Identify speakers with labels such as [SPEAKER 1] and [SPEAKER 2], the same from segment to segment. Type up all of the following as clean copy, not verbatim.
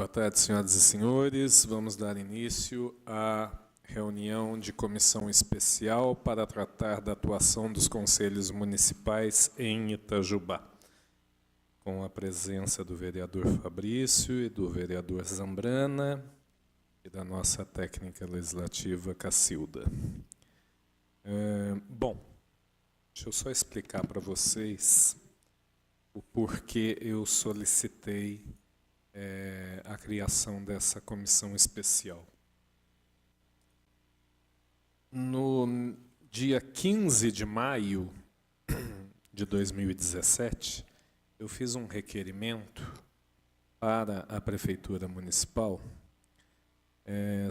[SPEAKER 1] Boa tarde, senhoras e senhores. Vamos dar início à reunião de comissão especial para tratar da atuação dos conselhos municipais em Itajubá, com a presença do vereador Fabrício e do vereador Zambrana e da nossa técnica legislativa Cacilda. Bom, deixa eu só explicar para vocês o porquê eu solicitei a criação dessa comissão especial. No dia 15 de maio de 2017, eu fiz um requerimento para a Prefeitura Municipal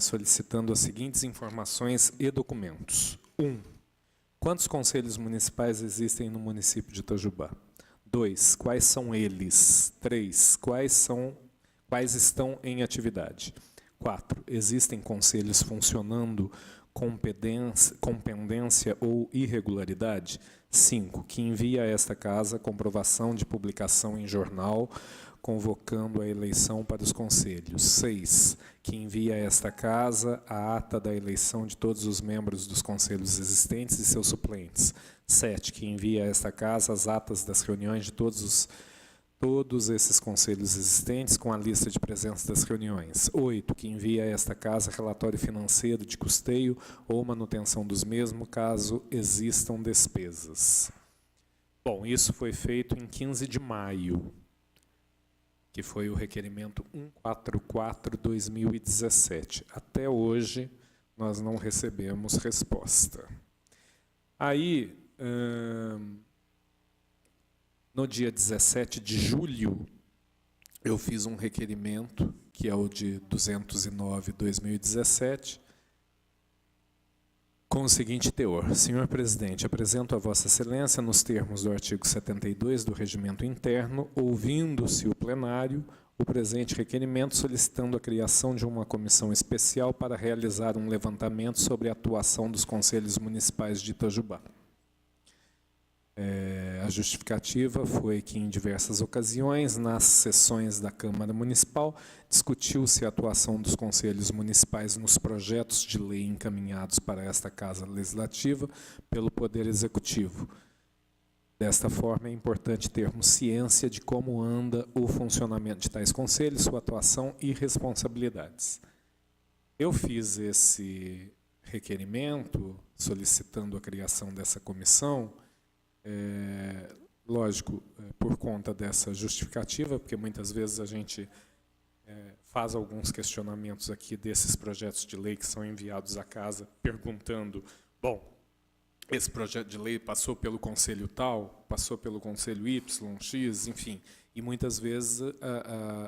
[SPEAKER 1] solicitando as seguintes informações e documentos. 1. Quantos conselhos municipais existem no município de Itajubá? 2. Quais são eles? 3. Quais estão em atividade? 4. Existem conselhos funcionando com pendência ou irregularidade? 5. Que envia a esta casa comprovação de publicação em jornal convocando a eleição para os conselhos. 6. Que envia a esta casa a ata da eleição de todos os membros dos conselhos existentes e seus suplentes. 7. Que envia a esta casa as atas das reuniões de todos esses conselhos existentes com a lista de presença das reuniões. 8. Que envia a esta casa relatório financeiro de custeio ou manutenção dos mesmos, caso existam despesas. Bom, isso foi feito em 15 de maio, que foi o requerimento 144/2017. Até hoje, nós não recebemos resposta. Aí, no dia 17 de julho, eu fiz um requerimento, que é o de 209/2017, com o seguinte teor. Senhor presidente, apresento a Vossa Excelência, nos termos do artigo 72 do Regimento Interno, ouvindo-se o plenário, o presente requerimento solicitando a criação de uma comissão especial para realizar um levantamento sobre a atuação dos conselhos municipais de Itajubá. A justificativa foi que, em diversas ocasiões, nas sessões da Câmara Municipal, discutiu-se a atuação dos conselhos municipais nos projetos de lei encaminhados para esta Casa Legislativa pelo Poder Executivo. Desta forma, é importante termos ciência de como anda o funcionamento de tais conselhos, sua atuação e responsabilidades. Eu fiz esse requerimento solicitando a criação dessa comissão, lógico, por conta dessa justificativa, porque muitas vezes a gente faz alguns questionamentos aqui desses projetos de lei que são enviados à casa, perguntando, bom, esse projeto de lei passou pelo conselho tal, passou pelo conselho Y, X, enfim, e muitas vezes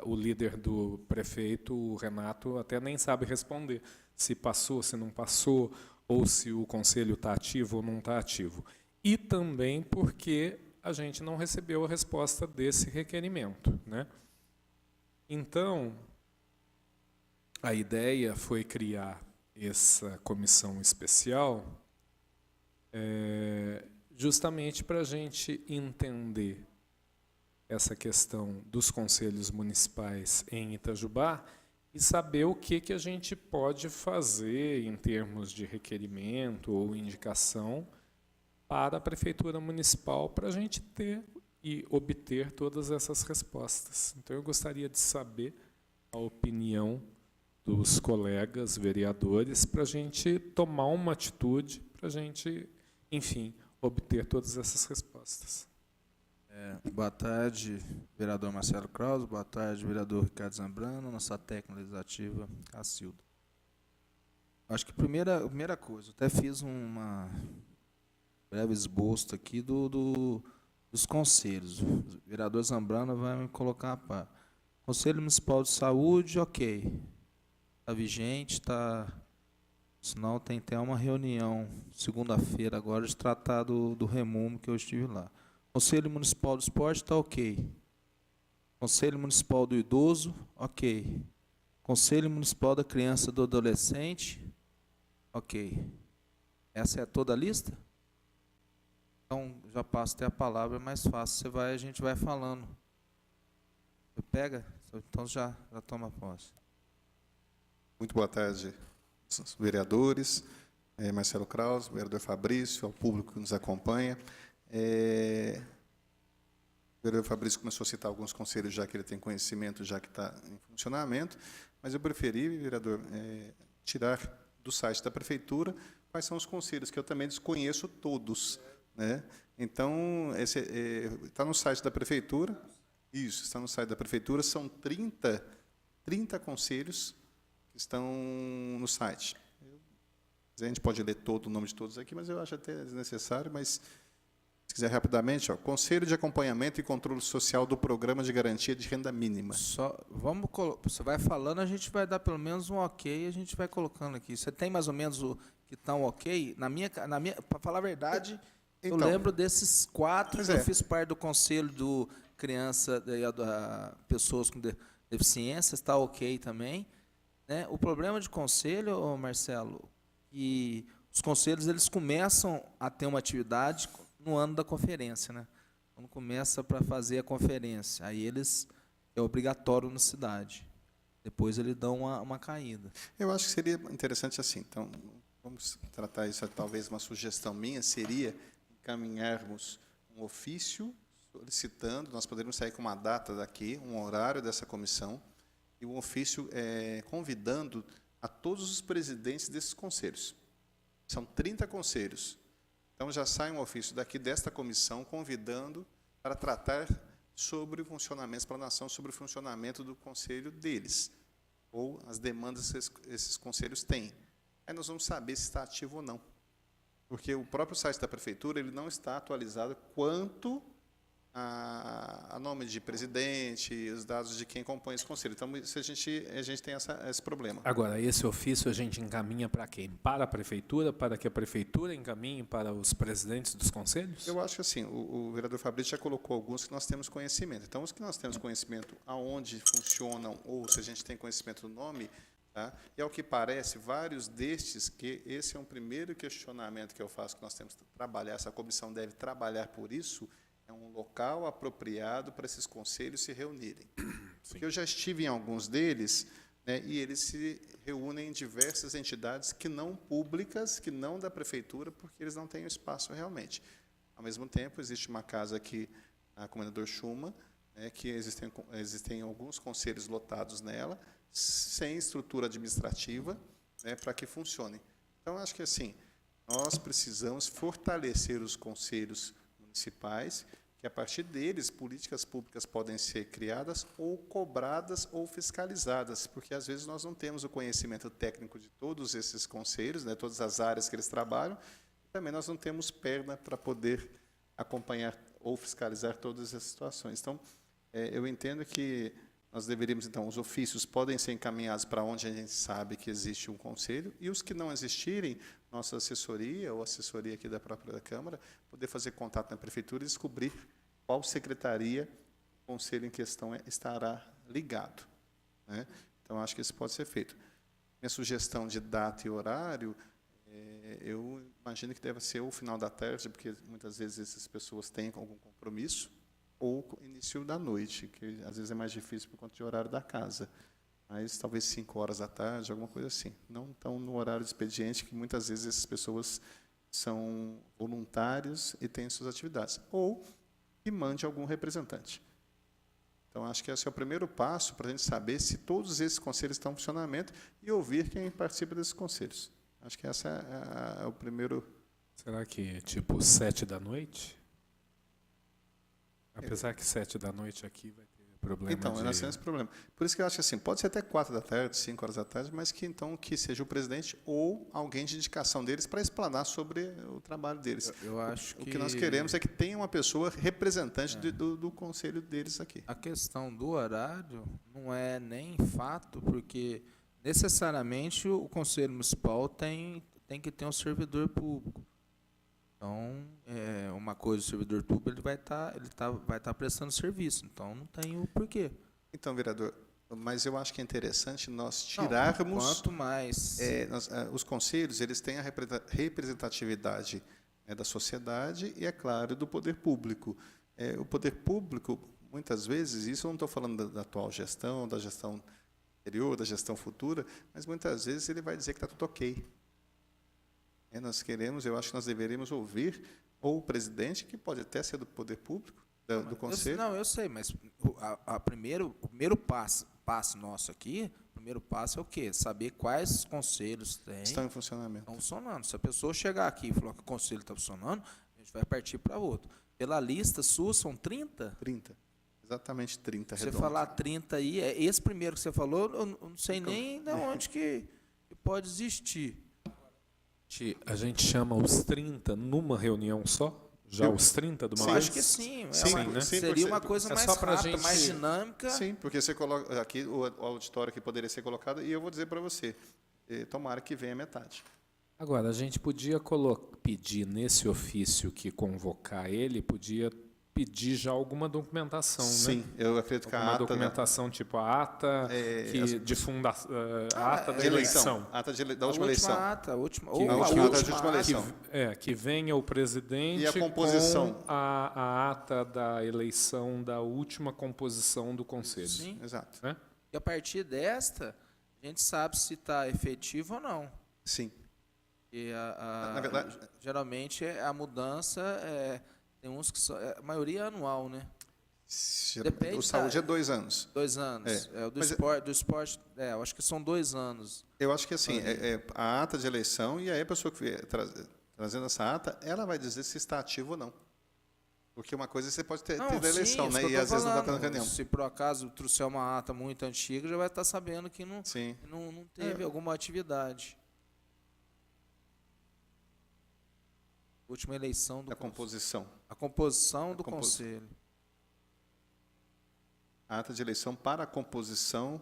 [SPEAKER 1] o líder do prefeito, o Renato, até nem sabe responder se passou, se não passou, ou se o conselho está ativo ou não está ativo. E também porque a gente não recebeu a resposta desse requerimento, né? Então, a ideia foi criar essa comissão especial justamente para a gente entender essa questão dos conselhos municipais em Itajubá e saber o que a gente pode fazer em termos de requerimento ou indicação para a Prefeitura Municipal, para a gente ter e obter todas essas respostas. Então, eu gostaria de saber a opinião dos colegas vereadores para a gente tomar uma atitude, para a gente, enfim, obter todas essas respostas.
[SPEAKER 2] Boa tarde, vereador Marcelo Krause. Boa tarde, vereador Ricardo Zambrano, nossa técnica legislativa, Cacilda. Acho que a primeira coisa, eu até fiz uma breve esboço aqui dos conselhos. O vereador Zambrano vai me colocar a par. Conselho Municipal de Saúde, ok. Está vigente, está. Senão tem até uma reunião segunda-feira agora de tratar do remumo que eu estive lá. Conselho Municipal do Esporte está ok. Conselho Municipal do Idoso, ok. Conselho Municipal da Criança e do Adolescente, ok. Essa é toda a lista? Então, já passo até a palavra, é mais fácil. A gente vai falando. Pega Então já toma posse.
[SPEAKER 3] Muito boa tarde, vereadores, Marcelo Kraus, vereador Fabrício, ao público que nos acompanha. O vereador Fabrício começou a citar alguns conselhos, já que ele tem conhecimento, já que está em funcionamento, mas eu preferi, vereador, tirar do site da prefeitura quais são os conselhos, que eu também desconheço todos, né? Então, está no site da prefeitura, isso, está no site da prefeitura, são 30 conselhos que estão no site. A gente pode ler todo o nome de todos aqui, mas eu acho até desnecessário, mas se quiser rapidamente, Conselho de Acompanhamento e Controle Social do Programa de Garantia de Renda Mínima.
[SPEAKER 2] Você vai falando, a gente vai dar pelo menos um ok, a gente vai colocando aqui. Você tem mais ou menos o que está um ok? Para falar a verdade, então, eu lembro desses 4, eu fiz parte do Conselho do Criança, pessoas com deficiência, está ok também. Né? O problema de conselho, Marcelo, que os conselhos eles começam a ter uma atividade no ano da conferência, né? Quando começa para fazer a conferência, aí é obrigatório na cidade. Depois eles dão uma caída.
[SPEAKER 3] Eu acho que seria interessante assim. Então, vamos tratar isso, talvez uma sugestão minha seria encaminharmos um ofício solicitando, nós poderíamos sair com uma data daqui, um horário dessa comissão, e um ofício convidando a todos os presidentes desses conselhos. São 30 conselhos. Então, já sai um ofício daqui desta comissão convidando para tratar sobre o funcionamento, explanação sobre o funcionamento do conselho deles, ou as demandas que esses conselhos têm. Aí nós vamos saber se está ativo ou não. Porque o próprio site da prefeitura ele não está atualizado quanto a nome de presidente, os dados de quem compõe esse conselho. Então, a gente tem esse problema.
[SPEAKER 1] Agora, esse ofício a gente encaminha para quem? Para a prefeitura, para que a prefeitura encaminhe para os presidentes dos conselhos?
[SPEAKER 3] Eu acho que assim, o vereador Fabrício já colocou alguns que nós temos conhecimento. Então, os que nós temos conhecimento aonde funcionam, ou se a gente tem conhecimento do nome, tá? E ao que parece, vários destes, que esse é um primeiro questionamento que eu faço, que nós temos que trabalhar, essa comissão deve trabalhar por isso, é um local apropriado para esses conselhos se reunirem. Porque eu já estive em alguns deles, né, e eles se reúnem em diversas entidades que não públicas, que não da prefeitura, porque eles não têm espaço realmente. Ao mesmo tempo, existe uma casa aqui, a Comendador Schumann, né, que existem alguns conselhos lotados nela, sem estrutura administrativa, né, para que funcione. Então, acho que assim, nós precisamos fortalecer os conselhos municipais, que a partir deles políticas públicas podem ser criadas ou cobradas ou fiscalizadas, porque às vezes nós não temos o conhecimento técnico de todos esses conselhos, né, todas as áreas que eles trabalham, e também nós não temos perna para poder acompanhar ou fiscalizar todas as situações. Então, eu entendo que nós deveríamos, então, os ofícios podem ser encaminhados para onde a gente sabe que existe um conselho, e os que não existirem, nossa assessoria, ou assessoria aqui da própria Câmara, poder fazer contato na prefeitura e descobrir qual secretaria o conselho em questão estará ligado, né? Então, acho que isso pode ser feito. Minha sugestão de data e horário, eu imagino que deve ser o final da tarde, porque muitas vezes essas pessoas têm algum compromisso, ou início da noite, que às vezes é mais difícil por conta de horário da casa. Mas talvez 5 horas da tarde, alguma coisa assim. Não tão no horário de expediente, que muitas vezes essas pessoas são voluntários e têm suas atividades. Ou que mande algum representante. Então, acho que esse é o primeiro passo para a gente saber se todos esses conselhos estão em funcionamento e ouvir quem participa desses conselhos. Acho que esse é o primeiro...
[SPEAKER 1] Será que tipo 7 da noite? Apesar que 7 da noite aqui vai ter problema.
[SPEAKER 3] Então, nós temos esse problema. Por isso que eu acho que assim, pode ser até 4 da tarde, 5 horas da tarde, mas que então que seja o presidente ou alguém de indicação deles para explanar sobre o trabalho deles.
[SPEAKER 2] Eu acho
[SPEAKER 3] o que nós queremos é que tenha uma pessoa representante do conselho deles aqui.
[SPEAKER 2] A questão do horário não é nem fato, porque necessariamente o conselho municipal tem que ter um servidor público. Então, uma coisa, o servidor público ele vai estar prestando serviço. Então, não tem o porquê.
[SPEAKER 3] Então, vereador, mas eu acho que é interessante nós tirarmos...
[SPEAKER 2] Não, quanto mais...
[SPEAKER 3] os conselhos eles têm a representatividade da sociedade e, é claro, do poder público. O poder público, muitas vezes, isso eu não estou falando da atual gestão, da gestão anterior, da gestão futura, mas muitas vezes ele vai dizer que está tudo ok. Nós queremos, eu acho que nós deveríamos ouvir ou o presidente, que pode até ser do poder público, do conselho.
[SPEAKER 2] Eu sei, mas o primeiro passo nosso aqui, o primeiro passo é o quê? Saber quais conselhos tem.
[SPEAKER 3] Estão em funcionamento.
[SPEAKER 2] Estão funcionando. Se a pessoa chegar aqui e falar que o conselho está funcionando, a gente vai partir para outro. Pela lista sua, são 30?
[SPEAKER 3] 30. Exatamente 30
[SPEAKER 2] Você
[SPEAKER 3] redondo.
[SPEAKER 2] falar 30 aí, esse primeiro que você falou, eu não sei nem de onde que pode existir.
[SPEAKER 1] A gente chama os 30 numa reunião só? Já os 30 de uma
[SPEAKER 2] Eu
[SPEAKER 1] vez?
[SPEAKER 2] acho que sim.
[SPEAKER 1] Né?
[SPEAKER 2] Seria uma coisa
[SPEAKER 1] É
[SPEAKER 2] mais
[SPEAKER 1] só pra
[SPEAKER 2] rápida,
[SPEAKER 1] gente-
[SPEAKER 2] mais dinâmica.
[SPEAKER 3] Sim, porque você coloca aqui o auditório que poderia ser colocado, e eu vou dizer para você, tomara que venha metade.
[SPEAKER 1] Agora, a gente podia pedir nesse ofício que convocar ele, podia pedir já alguma documentação,
[SPEAKER 3] Sim,
[SPEAKER 1] né?
[SPEAKER 3] eu acredito que a
[SPEAKER 1] Alguma
[SPEAKER 3] ata
[SPEAKER 1] documentação, tipo a ata de fundação, a ata da
[SPEAKER 3] de
[SPEAKER 1] eleição.
[SPEAKER 3] eleição, ata da
[SPEAKER 2] A
[SPEAKER 3] última eleição.
[SPEAKER 2] ata, a última,
[SPEAKER 1] Que-
[SPEAKER 2] ou a
[SPEAKER 3] última ata
[SPEAKER 2] última
[SPEAKER 3] de última
[SPEAKER 2] ata.
[SPEAKER 3] eleição.
[SPEAKER 1] Que venha o presidente
[SPEAKER 3] E a composição.
[SPEAKER 1] com a ata da eleição da última composição do conselho.
[SPEAKER 2] Sim.
[SPEAKER 3] Exato.
[SPEAKER 1] Né?
[SPEAKER 2] E a partir desta, a gente sabe se está efetivo ou não.
[SPEAKER 3] Sim.
[SPEAKER 2] E
[SPEAKER 3] Na verdade-
[SPEAKER 2] geralmente a mudança tem uns que são, a maioria é anual, né? Depende
[SPEAKER 3] O saúde é 2 anos.
[SPEAKER 2] 2 anos. O
[SPEAKER 3] Mas
[SPEAKER 2] do esporte, eu acho que são 2 anos.
[SPEAKER 3] Eu acho que assim, a ata de eleição, e aí a pessoa que vier trazendo essa ata, ela vai dizer se está ativo ou não. Porque uma coisa você pode ter da eleição,
[SPEAKER 2] isso
[SPEAKER 3] né?
[SPEAKER 2] que eu
[SPEAKER 3] E
[SPEAKER 2] tô
[SPEAKER 3] às vezes não está
[SPEAKER 2] falando.
[SPEAKER 3] tendo reunião.
[SPEAKER 2] Se por acaso trouxer uma ata muito antiga, já vai estar sabendo que não
[SPEAKER 3] Sim.
[SPEAKER 2] teve alguma atividade. Última eleição do
[SPEAKER 3] A composição.
[SPEAKER 2] A composição do
[SPEAKER 3] composição.
[SPEAKER 2] conselho.
[SPEAKER 3] A ata de eleição para a composição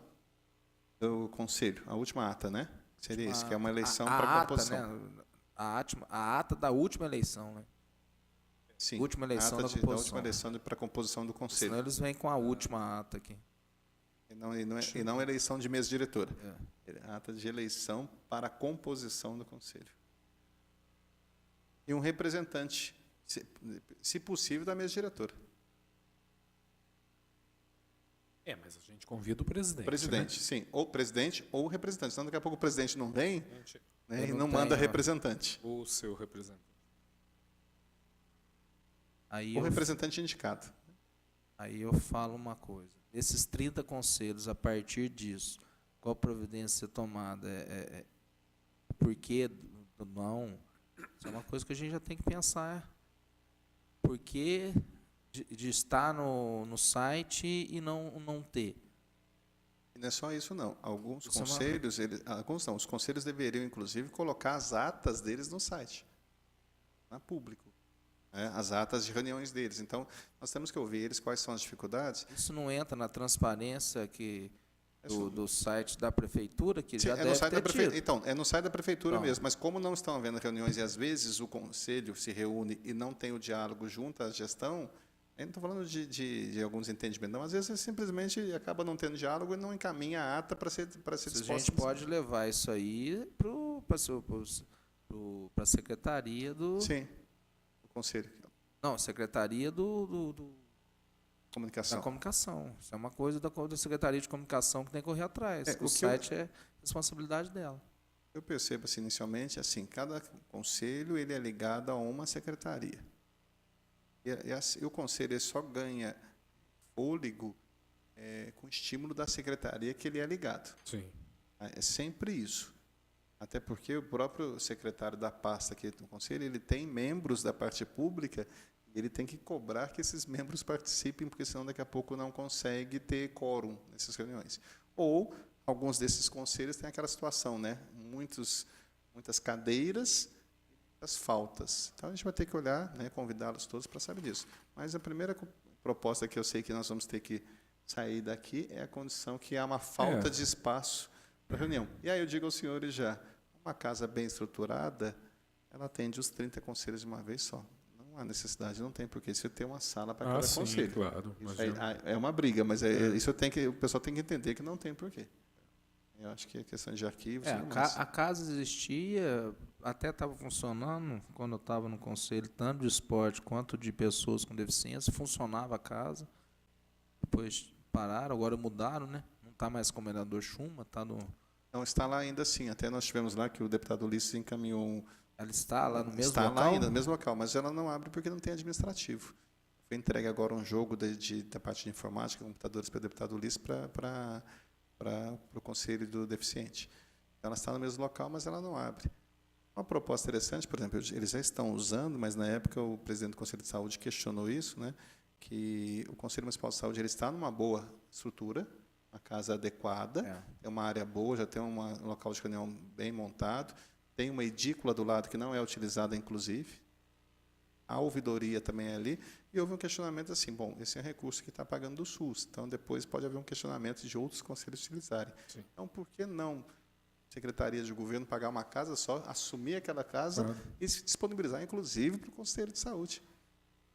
[SPEAKER 3] do conselho. A última ata, né? Seria isso, que é uma eleição para a
[SPEAKER 2] ata,
[SPEAKER 3] composição.
[SPEAKER 2] né? A ata da última eleição, né?
[SPEAKER 3] Sim.
[SPEAKER 2] Última eleição
[SPEAKER 3] a ata
[SPEAKER 2] da
[SPEAKER 3] da
[SPEAKER 2] composição.
[SPEAKER 3] última eleição para a composição do
[SPEAKER 2] Senão
[SPEAKER 3] conselho.
[SPEAKER 2] eles vêm com a última ata aqui.
[SPEAKER 3] E não eleição de mesa diretora.
[SPEAKER 2] É.
[SPEAKER 3] A ata de eleição para a composição do conselho. E um representante, se possível, da mesa diretora.
[SPEAKER 1] Mas a gente convida o presidente.
[SPEAKER 3] Presidente, sim. Ou presidente ou representante. Senão daqui a pouco o presidente não vem, né, e
[SPEAKER 2] Eu
[SPEAKER 3] não
[SPEAKER 2] não
[SPEAKER 3] manda
[SPEAKER 2] tenho.
[SPEAKER 3] representante.
[SPEAKER 1] O seu representante.
[SPEAKER 2] Aí
[SPEAKER 3] Ou
[SPEAKER 2] eu,
[SPEAKER 3] representante indicado.
[SPEAKER 2] aí eu falo uma coisa. Desses 30 conselhos, a partir disso, qual providência ser tomada? Por que do não? Isso é uma coisa que a gente já tem que pensar. Por que de estar no site e não ter?
[SPEAKER 3] E não é só isso, não. Alguns
[SPEAKER 2] Isso é uma-
[SPEAKER 3] conselhos, alguns não, os conselhos deveriam, inclusive, colocar as atas deles no site, na público. Né, as atas de reuniões deles. Então, nós temos que ouvir eles quais são as dificuldades.
[SPEAKER 2] Isso não entra na transparência do site da prefeitura, que
[SPEAKER 3] Sim,
[SPEAKER 2] já
[SPEAKER 3] é no
[SPEAKER 2] deve
[SPEAKER 3] site
[SPEAKER 2] ter
[SPEAKER 3] da prefeitura.
[SPEAKER 2] tido.
[SPEAKER 3] Então, é no site da prefeitura
[SPEAKER 2] Então.
[SPEAKER 3] mesmo. Mas como não estão havendo reuniões e às vezes o conselho se reúne e não tem o diálogo junto à gestão, eu não estou falando de alguns entendimentos, não. Às vezes simplesmente acaba não tendo diálogo e não encaminha a ata para ser
[SPEAKER 2] A
[SPEAKER 3] disposta.
[SPEAKER 2] gente pode levar isso aí para a secretaria do...
[SPEAKER 3] Sim, o conselho.
[SPEAKER 2] Não, secretaria da
[SPEAKER 3] Comunicação.
[SPEAKER 2] comunicação. Isso é uma coisa da secretaria de comunicação que tem que correr atrás.
[SPEAKER 3] O
[SPEAKER 2] O
[SPEAKER 3] que
[SPEAKER 2] site é responsabilidade dela.
[SPEAKER 3] Eu percebo assim, inicialmente, assim, cada conselho ele é ligado a uma secretaria. E o conselho ele só ganha fôlego com o estímulo da secretaria que ele é ligado.
[SPEAKER 1] Sim.
[SPEAKER 3] É sempre isso. Até porque o próprio secretário da pasta aqui do conselho, ele tem membros da parte pública e ele tem que cobrar que esses membros participem, porque senão daqui a pouco não consegue ter quórum nessas reuniões. Ou alguns desses conselhos têm aquela situação, né? Muitas cadeiras e muitas faltas. Então a gente vai ter que olhar, né, convidá-los todos para saber disso. Mas a primeira proposta que eu sei que nós vamos ter que sair daqui é a condição que há uma falta de espaço para reunião. E aí eu digo aos senhores já, uma casa bem estruturada, ela atende os 30 conselhos de uma vez só. Não há necessidade, não tem porque você ter uma sala para cada
[SPEAKER 1] sim,
[SPEAKER 3] conselho.
[SPEAKER 1] claro.
[SPEAKER 3] É uma briga, mas isso o pessoal tem que entender que não tem porquê. Eu acho que é questão de arquivos.
[SPEAKER 2] A casa existia, até estava funcionando, quando eu estava no conselho, tanto de esporte quanto de pessoas com deficiência, funcionava a casa. depois pararam, agora mudaram, né? Não está mais com o vereador Chuma, está no...
[SPEAKER 3] Não, está lá ainda sim. Até nós tivemos lá que o deputado Ulisses encaminhou...
[SPEAKER 2] Ela está lá no mesmo
[SPEAKER 3] está
[SPEAKER 2] local?
[SPEAKER 3] lá ainda, no mesmo local, mas ela não abre porque não tem administrativo. Foi entregue agora um jogo da parte de informática, computadores para o deputado Ulisses para o Conselho do Deficiente. Então, ela está no mesmo local, mas ela não abre. Uma proposta interessante, por exemplo, eles já estão usando, mas na época o presidente do Conselho de Saúde questionou isso, né, que o Conselho Municipal de Saúde ele está numa boa estrutura, uma casa adequada, é uma área boa, já tem um local de reunião bem montado, tem uma edícula do lado que não é utilizada, inclusive, a ouvidoria também é ali, e houve um questionamento assim, bom, esse é um recurso que está pagando do SUS, então depois pode haver um questionamento de outros conselhos utilizarem. Sim. Então, por que não secretarias de governo pagar uma casa só, assumir aquela casa e se disponibilizar, inclusive, para o Conselho de Saúde?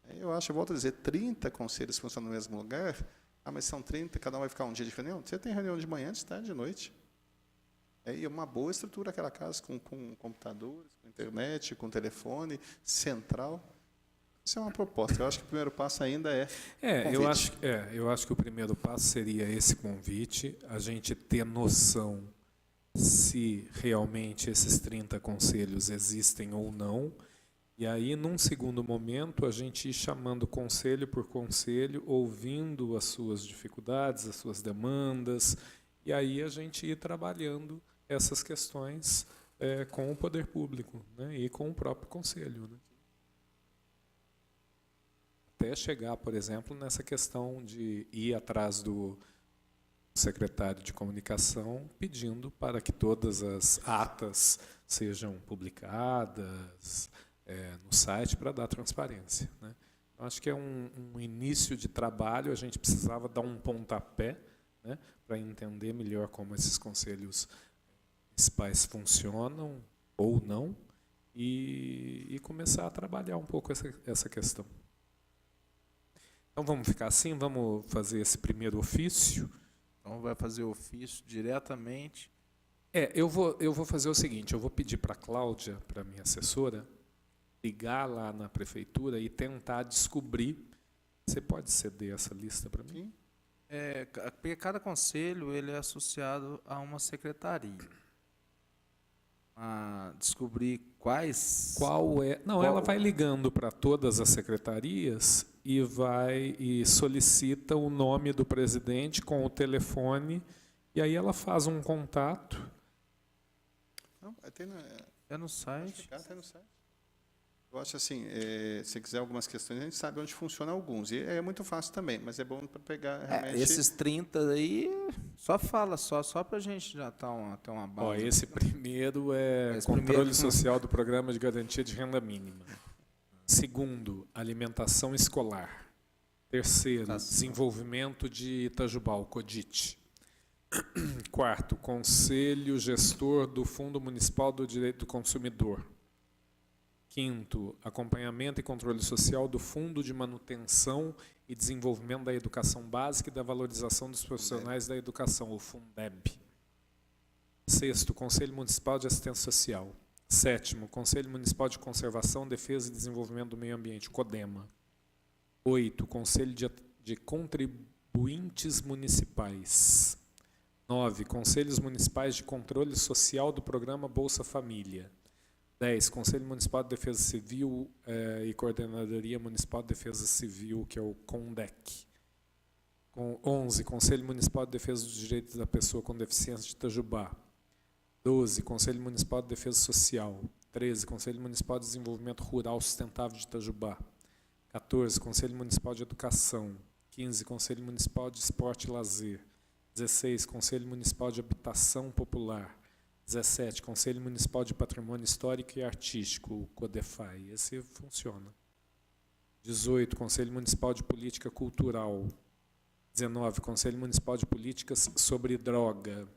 [SPEAKER 3] Eu acho, eu volto a dizer, 30 conselhos funcionam no mesmo lugar, mas são 30, cada um vai ficar um dia de reunião? Você tem reunião de manhã, de tarde, de noite. E uma boa estrutura aquela casa, com computadores, com internet, com telefone, central. Isso é uma proposta. Eu acho que o primeiro passo ainda é
[SPEAKER 1] eu acho que o primeiro passo seria esse convite, a gente ter noção se realmente esses 30 conselhos existem ou não, e aí, num segundo momento, a gente ir chamando conselho por conselho, ouvindo as suas dificuldades, as suas demandas, e aí a gente ir trabalhando essas questões com o poder público, né, e com o próprio conselho, né. Até chegar, por exemplo, nessa questão de ir atrás do secretário de comunicação pedindo para que todas as atas sejam publicadas no site para dar transparência, né. Eu acho que é um início de trabalho, a gente precisava dar um pontapé, né, para entender melhor como esses conselhos municipais funcionam ou não e começar a trabalhar um pouco essa questão. Então vamos ficar assim, vamos fazer esse primeiro ofício.
[SPEAKER 2] Então vai fazer o ofício diretamente.
[SPEAKER 1] Eu vou fazer o seguinte, eu vou pedir para a Cláudia, para a minha assessora, ligar lá na prefeitura e tentar descobrir. Você pode ceder essa lista para mim?
[SPEAKER 2] Porque cada conselho ele é associado a uma secretaria. Descobrir quais...
[SPEAKER 1] Ela vai ligando para todas as secretarias e solicita o nome do presidente com o telefone, e aí ela faz um contato.
[SPEAKER 3] Não,
[SPEAKER 2] é no site.
[SPEAKER 3] Tem no site. Eu acho assim, se quiser algumas questões, a gente sabe onde funciona alguns. E é muito fácil também, mas é bom para pegar realmente...
[SPEAKER 2] Esses 30 aí, só fala, só para a gente já ter uma base.
[SPEAKER 1] Esse primeiro controle social do Programa de Garantia de Renda Mínima. Segundo, alimentação escolar. Terceiro, desenvolvimento de Itajubá, o CODIT. Quarto, Conselho Gestor do Fundo Municipal do Direito do Consumidor. Quinto, acompanhamento e controle social do Fundo de Manutenção e Desenvolvimento da Educação Básica e da Valorização dos Profissionais da Educação, o Fundeb. Sexto, Conselho Municipal de Assistência Social. Sétimo, Conselho Municipal de Conservação, Defesa e Desenvolvimento do Meio Ambiente, CODEMA. 8, Conselho de Contribuintes Municipais. 9, Conselhos Municipais de Controle Social do Programa Bolsa Família. 10, Conselho Municipal de Defesa Civil e Coordenadoria Municipal de Defesa Civil, que é o CONDEC. 11, Conselho Municipal de Defesa dos Direitos da Pessoa com Deficiência de Itajubá. 12, Conselho Municipal de Defesa Social. 13, Conselho Municipal de Desenvolvimento Rural Sustentável de Itajubá. 14, Conselho Municipal de Educação. 15, Conselho Municipal de Esporte e Lazer. 16, Conselho Municipal de Habitação Popular. 17, Conselho Municipal de Patrimônio Histórico e Artístico, o CODEFAI. Esse funciona. 18, Conselho Municipal de Política Cultural. 19, Conselho Municipal de Políticas sobre Droga.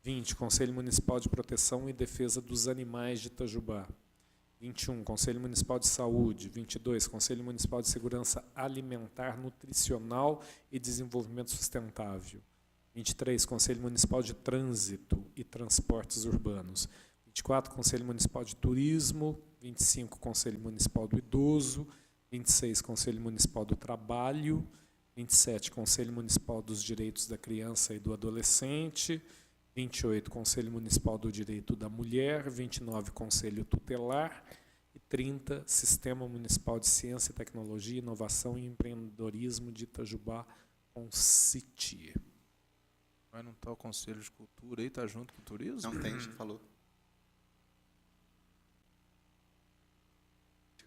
[SPEAKER 1] 20, Conselho Municipal de Proteção e Defesa dos Animais de Itajubá. 21, Conselho Municipal de Saúde. 22, Conselho Municipal de Segurança Alimentar, Nutricional e Desenvolvimento Sustentável. 23, Conselho Municipal de Trânsito e Transportes Urbanos. 24, Conselho Municipal de Turismo. 25, Conselho Municipal do Idoso. 26, Conselho Municipal do Trabalho. 27, Conselho Municipal dos Direitos da Criança e do Adolescente. 28, Conselho Municipal do Direito da Mulher. 29, Conselho Tutelar. E 30, Sistema Municipal de Ciência, Tecnologia, Inovação e Empreendedorismo de Itajubá, CONCITIE.
[SPEAKER 2] Mas não está o Conselho de Cultura aí, está junto com o turismo?
[SPEAKER 3] Não tem, já falou.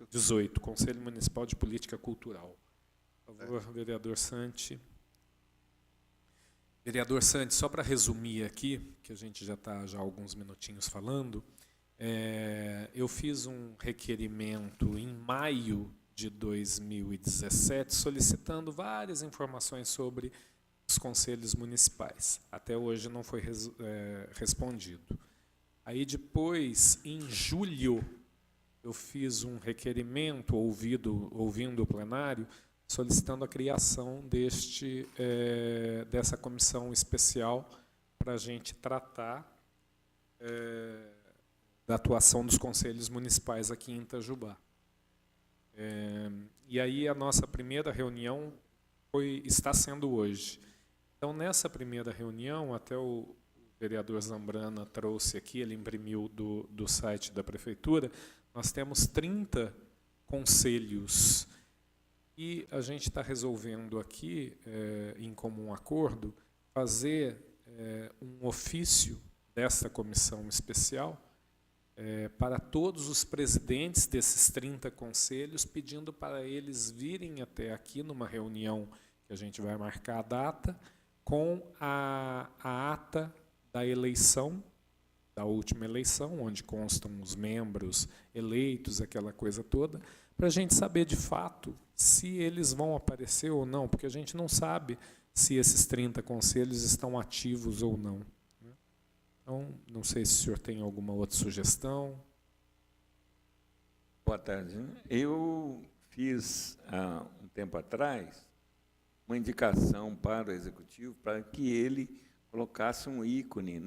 [SPEAKER 1] 18, Conselho Municipal de Política Cultural. Por favor, vereador Santi. Vereador Santi, só para resumir aqui, que a gente já está já há alguns minutinhos falando, eu fiz um requerimento em maio de 2017 solicitando várias informações sobre os conselhos municipais. Até hoje não foi respondido. Aí depois, em julho, eu fiz um requerimento, ouvindo o plenário, solicitando a criação dessa comissão especial para a gente tratar da atuação dos conselhos municipais aqui em Itajubá. E aí a nossa primeira reunião está sendo hoje. Então, nessa primeira reunião, até o vereador Zambrana trouxe aqui, ele imprimiu do site da prefeitura, nós temos 30 conselhos e a gente está resolvendo aqui, em comum acordo, fazer um ofício dessa comissão especial para todos os presidentes desses 30 conselhos, pedindo para eles virem até aqui numa reunião que a gente vai marcar a data, com a ata da eleição, da última eleição, onde constam os membros eleitos, aquela coisa toda, para a gente saber de fato se eles vão aparecer ou não, porque a gente não sabe se esses 30 conselhos estão ativos ou não. Então, não sei se o senhor tem alguma outra sugestão.
[SPEAKER 4] Boa tarde. Eu fiz, há um tempo atrás, uma indicação para o Executivo para que ele colocasse um ícone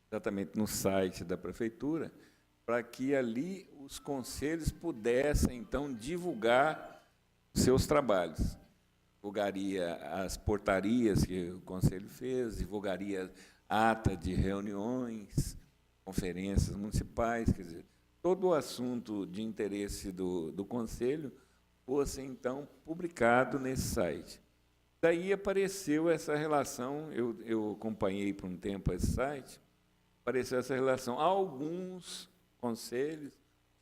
[SPEAKER 4] exatamente no site da Prefeitura, para que ali os conselhos pudessem, então, divulgar seus trabalhos. Divulgaria as portarias que o Conselho fez, divulgaria ata de reuniões, conferências municipais, quer dizer, todo o assunto de interesse do Conselho fosse, então, publicado nesse site. Daí apareceu essa relação, eu acompanhei por um tempo esse site, apareceu essa relação. Alguns conselhos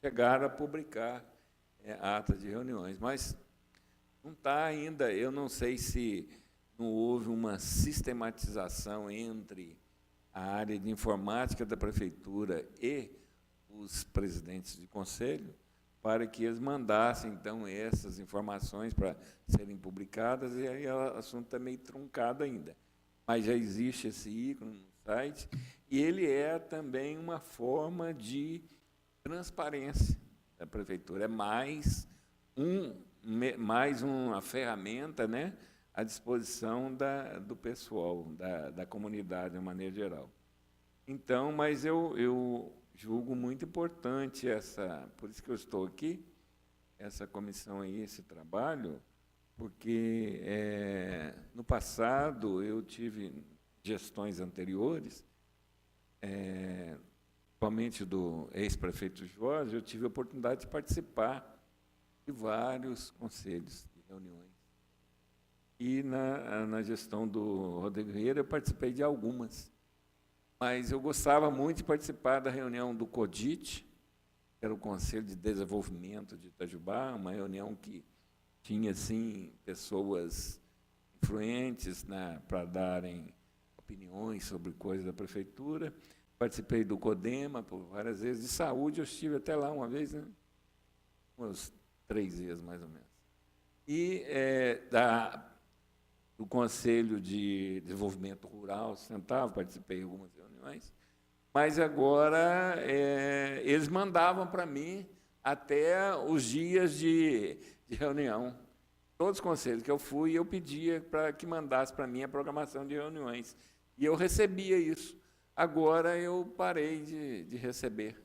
[SPEAKER 4] chegaram a publicar atas de reuniões, mas não está ainda, eu não sei se não houve uma sistematização entre a área de informática da Prefeitura e os presidentes de conselho, para que eles mandassem, então, essas informações para serem publicadas, e aí o assunto está meio truncado ainda. Mas já existe esse ícone no site, e ele é também uma forma de transparência da Prefeitura. É mais uma ferramenta, né, à disposição do pessoal, da comunidade, de uma maneira geral. Então, mas eu julgo muito importante por isso que eu estou aqui, essa comissão aí, esse trabalho, porque no passado eu tive gestões anteriores, principalmente do ex-prefeito Jorge, eu tive a oportunidade de participar de vários conselhos, de reuniões. E na gestão do Rodrigo Vieira eu participei de algumas. Mas eu gostava muito de participar da reunião do CODIT, que era o Conselho de Desenvolvimento de Itajubá, uma reunião que tinha, assim, pessoas influentes para darem opiniões sobre coisas da Prefeitura. Participei do CODEMA por várias vezes. De saúde eu estive até lá uma vez, né? Umas 3 vezes, mais ou menos. E do Conselho de Desenvolvimento Rural Sustentável, participei de algumas reuniões, mas agora eles mandavam para mim até os dias de reunião. Todos os conselhos que eu fui, eu pedia para que mandasse para mim a programação de reuniões. E eu recebia isso. Agora eu parei de receber.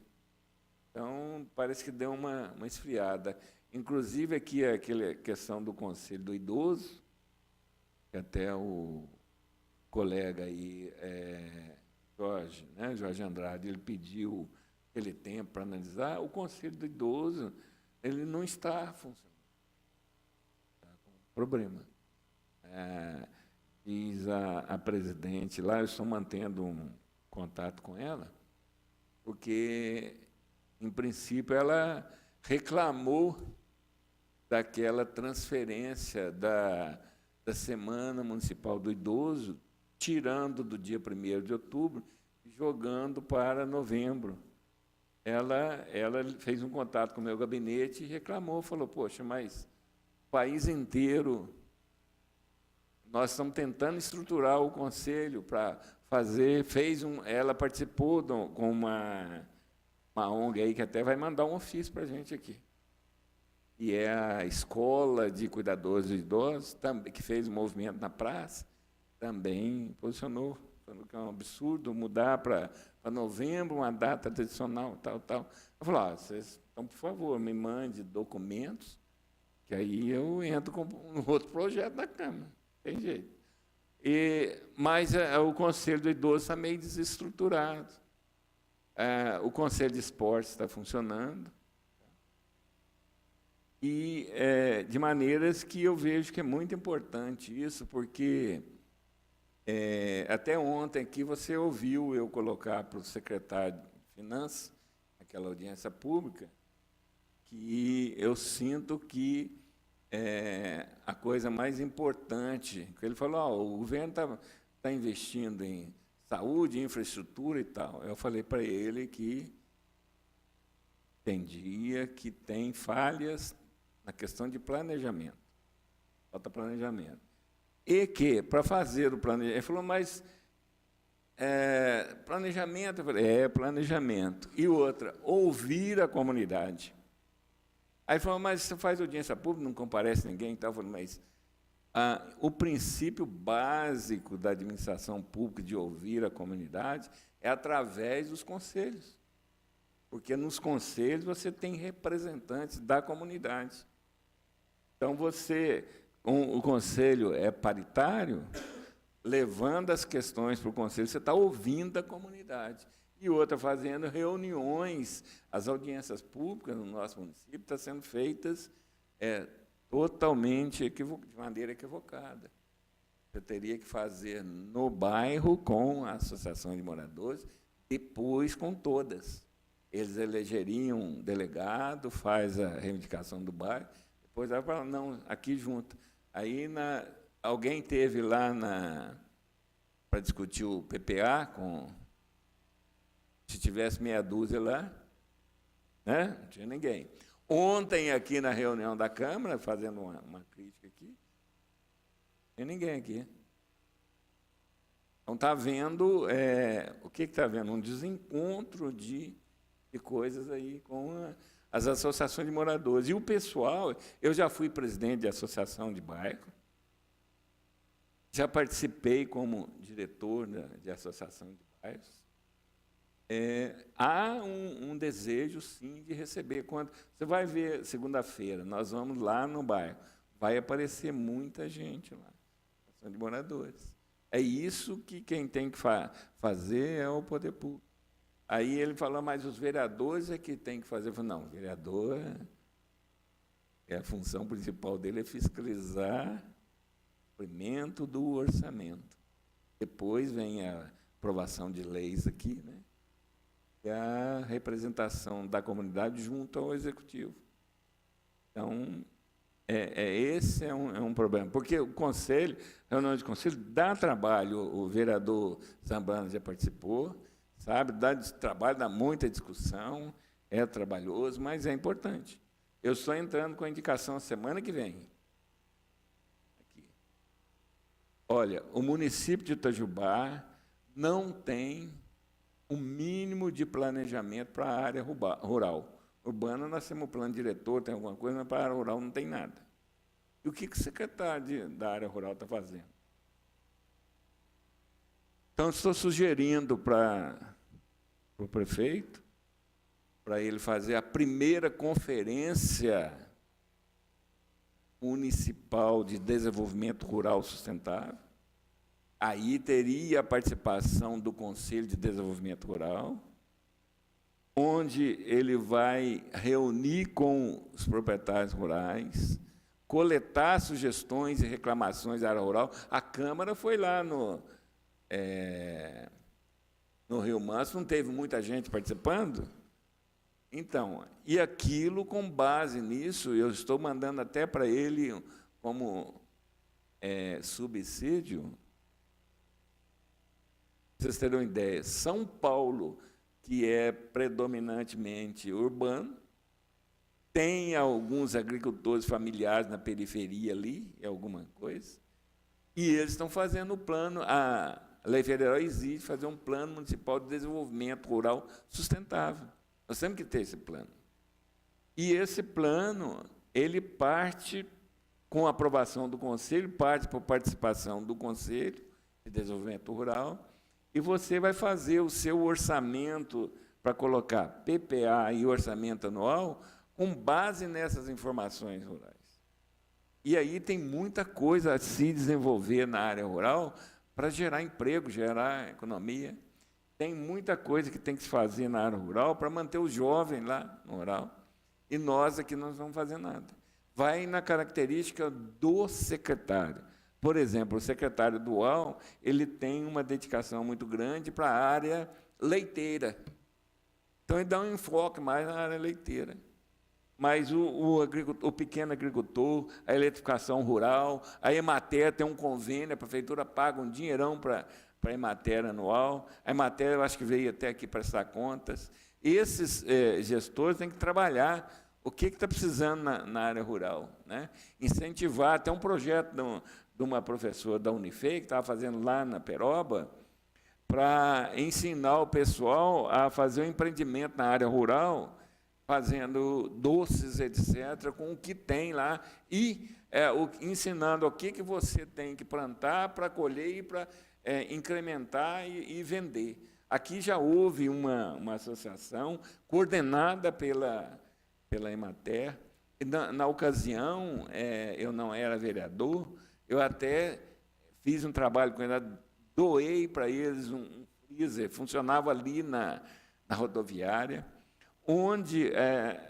[SPEAKER 4] Então, parece que deu uma esfriada. Inclusive, aqui aquela questão do Conselho do Idoso, que até o colega aí, Jorge, né, Jorge Andrade, ele pediu aquele tempo para analisar, o Conselho do Idoso ele não está funcionando. Está com problema. Diz a presidente lá, eu estou mantendo um contato com ela, porque, em princípio, ela reclamou daquela transferência da Semana Municipal do Idoso, tirando do dia 1º de outubro e jogando para novembro. Ela fez um contato com o meu gabinete e reclamou, falou, poxa, mas o país inteiro, nós estamos tentando estruturar o conselho para fazer, ela participou com uma ONG aí que até vai mandar um ofício para a gente aqui. E é a Escola de Cuidadores de Idosos, que fez o movimento na praça, também posicionou, falou que é um absurdo mudar para novembro, uma data tradicional, tal. Eu falei, vocês, então, por favor, me mande documentos, que aí eu entro com um outro projeto na Câmara, tem jeito. Mas o Conselho do Idoso está meio desestruturado. O Conselho de Esportes está funcionando, e de maneiras que eu vejo que é muito importante isso, porque até ontem aqui você ouviu eu colocar para o secretário de Finanças, naquela audiência pública, que eu sinto que a coisa mais importante, que ele falou, o governo está investindo em saúde, infraestrutura e tal. Eu falei para ele que entendia que tem falhas na questão de planejamento, falta planejamento. E que, para fazer o planejamento, ele falou, mas planejamento, eu falei, planejamento. E outra, ouvir a comunidade. Aí ele falou, mas você faz audiência pública, não comparece ninguém, então eu falei, mas o princípio básico da administração pública de ouvir a comunidade é através dos conselhos. Porque nos conselhos você tem representantes da comunidade. Então, o conselho é paritário, levando as questões para o conselho, você está ouvindo a comunidade. E outra, fazendo reuniões, as audiências públicas no nosso município estão sendo feitas totalmente de maneira equivocada. Você teria que fazer no bairro com a associação de moradores, depois com todas. Eles elegeriam um delegado, faz a reivindicação do bairro, depois vai falar, não, aqui junto. Aí alguém teve lá para discutir o PPA, se tivesse meia dúzia lá, né? Não tinha ninguém. Ontem, aqui na reunião da Câmara, fazendo uma crítica aqui, não tinha ninguém aqui. Então, está vendo, o que está vendo? Um desencontro de coisas aí com as associações de moradores. E o pessoal, eu já fui presidente de associação de bairro, já participei como diretor de associação de bairros. Há um desejo, sim, de receber. Quando você vai ver, segunda-feira, nós vamos lá no bairro, vai aparecer muita gente lá, associação de moradores. É isso que quem tem que fazer é o poder público. Aí ele falou, mas os vereadores é que tem que fazer. Eu falei, não, o vereador, a função principal dele é fiscalizar o cumprimento do orçamento. Depois vem a aprovação de leis aqui, né? E a representação da comunidade junto ao executivo. Então, esse é um problema, porque o conselho, reunião de conselho, dá trabalho, o vereador Zambrano já participou, sabe, dá trabalho, dá muita discussão, é trabalhoso, mas é importante. Eu estou entrando com a indicação a semana que vem. Aqui. Olha, o município de Itajubá não tem um mínimo de planejamento para a área rural. Urbana, nós temos um plano diretor, tem alguma coisa, mas para a área rural não tem nada. E o que o secretário da área rural está fazendo? Então, estou sugerindo para o prefeito, para ele fazer a primeira conferência Municipal de Desenvolvimento Rural Sustentável. Aí teria a participação do Conselho de Desenvolvimento Rural, onde ele vai reunir com os proprietários rurais, coletar sugestões e reclamações da área rural. A Câmara foi lá no Rio Manso, não teve muita gente participando? Então, e aquilo, com base nisso, eu estou mandando até para ele como subsídio. Para vocês terem uma ideia, São Paulo, que é predominantemente urbano, tem alguns agricultores familiares na periferia ali, alguma coisa, e eles estão fazendo o plano, a Lei Federal exige fazer um plano municipal de desenvolvimento rural sustentável. Nós temos que ter esse plano. E esse plano, ele parte com a aprovação do Conselho, parte por participação do Conselho de Desenvolvimento Rural, e você vai fazer o seu orçamento para colocar PPA e orçamento anual com base nessas informações rurais. E aí tem muita coisa a se desenvolver na área rural para gerar emprego, gerar economia. Tem muita coisa que tem que se fazer na área rural para manter o jovem lá no rural. E nós aqui não vamos fazer nada. Vai na característica do secretário. Por exemplo, o secretário dual, ele tem uma dedicação muito grande para a área leiteira. Então, ele dá um enfoque mais na área leiteira. Mas o pequeno agricultor, a eletrificação rural, a Emater tem um convênio, a prefeitura paga um dinheirão para a Emater anual. A Emater, eu acho que veio até aqui prestar contas. Esses gestores têm que trabalhar o que está precisando na área rural, né? Incentivar, até um projeto de uma professora da Unifei, que estava fazendo lá na Peroba, para ensinar o pessoal a fazer um empreendimento na área rural, fazendo doces, etc., com o que tem lá, e ensinando o que você tem que plantar para colher e para incrementar e vender. Aqui já houve uma associação coordenada pela Emater. Na ocasião, eu não era vereador, eu até fiz um trabalho com eles, doei para eles um freezer, funcionava ali na rodoviária, onde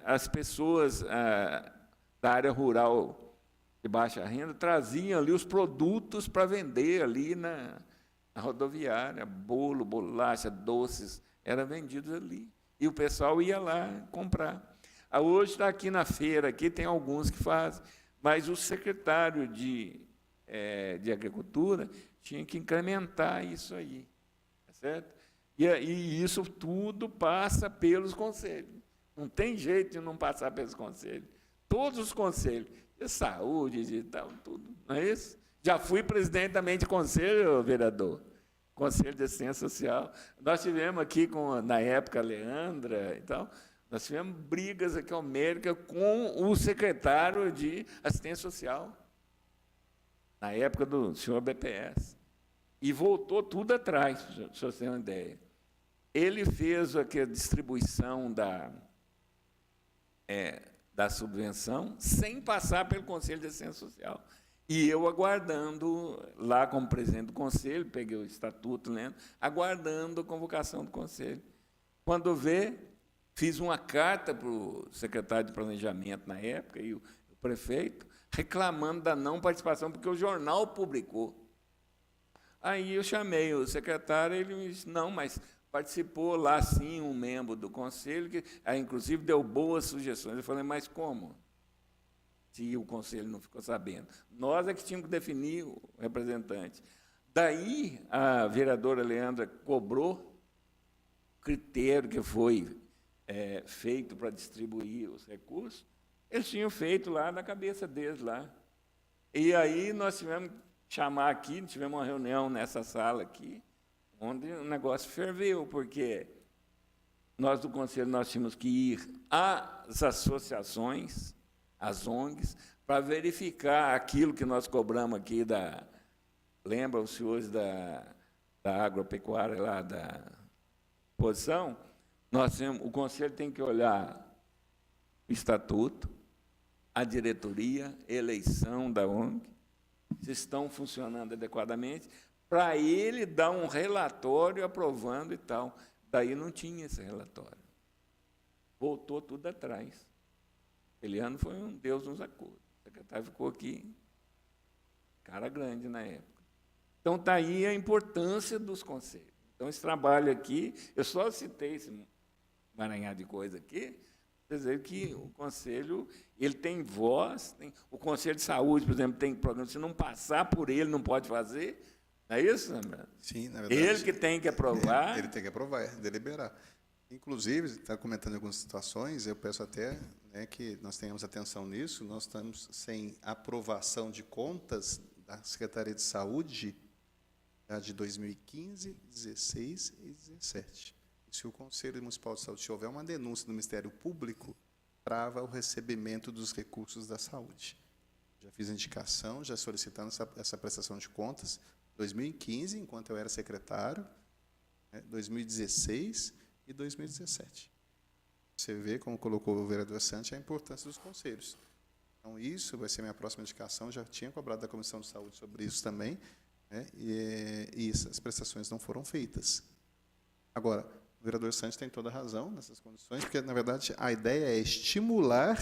[SPEAKER 4] as pessoas da área rural de baixa renda traziam ali os produtos para vender ali na rodoviária, bolo, bolacha, doces, eram vendidos ali. E o pessoal ia lá comprar. Hoje está aqui na feira, aqui tem alguns que fazem, mas o secretário de Agricultura tinha que incrementar isso aí, tá certo? E isso tudo passa pelos conselhos. Não tem jeito de não passar pelos conselhos. Todos os conselhos, de saúde, de tal, tudo, não é isso? Já fui presidente também de conselho, vereador, Conselho de Assistência Social. Nós tivemos aqui, na época, a Leandra e tal, nós tivemos brigas aqui homéricas com o secretário de Assistência Social, na época do senhor BPS. E voltou tudo atrás, para você ter uma ideia. Ele fez aqui a distribuição da subvenção sem passar pelo Conselho de Assistência Social. E eu aguardando, lá como presidente do Conselho, peguei o estatuto, lendo, aguardando a convocação do Conselho. Quando vê, fiz uma carta para o secretário de Planejamento na época e o prefeito, reclamando da não participação, porque o jornal publicou. Aí eu chamei o secretário, ele me disse, não, mas participou lá, sim, um membro do Conselho, que inclusive deu boas sugestões. Eu falei, mas como? Se o Conselho não ficou sabendo. Nós é que tínhamos que definir o representante. Daí, a vereadora Leandra cobrou o critério que foi feito para distribuir os recursos, eles tinham feito lá na cabeça deles. Lá. E aí nós tivemos que chamar aqui, tivemos uma reunião nessa sala aqui, onde o negócio ferveu, porque nós do Conselho nós tínhamos que ir às associações, às ONGs, para verificar aquilo que nós cobramos aqui lembra os senhores da agropecuária lá da posição? O Conselho tem que olhar o estatuto, a diretoria, eleição da ONG, se estão funcionando adequadamente, para ele dar um relatório aprovando e tal. Daí não tinha esse relatório. Voltou tudo atrás. Aquele ano foi um Deus nos acuda. O secretário ficou aqui, cara grande na época. Então, está aí a importância dos conselhos. Então, esse trabalho aqui, eu só citei esse emaranhado de coisa aqui, quer dizer que o conselho ele tem voz, o Conselho de Saúde, por exemplo, tem programa, se não passar por ele, não pode fazer. Não é isso, André?
[SPEAKER 3] Sim, na verdade.
[SPEAKER 4] Ele que tem que aprovar.
[SPEAKER 3] Ele tem que aprovar, deliberar. Inclusive, está comentando algumas situações, eu peço até, né, que nós tenhamos atenção nisso, nós estamos sem aprovação de contas da Secretaria de Saúde de 2015, 16 e 17. E se o Conselho Municipal de Saúde tiver uma denúncia do Ministério Público, trava o recebimento dos recursos da saúde. Já fiz a indicação, já solicitando essa prestação de contas, 2015, enquanto eu era secretário, 2016 e 2017. Você vê, como colocou o vereador Santos, a importância dos conselhos. Então, isso vai ser minha próxima indicação, já tinha cobrado da Comissão de Saúde sobre isso também, né, e essas prestações não foram feitas. Agora, o vereador Santos tem toda a razão nessas condições, porque, na verdade, a ideia é estimular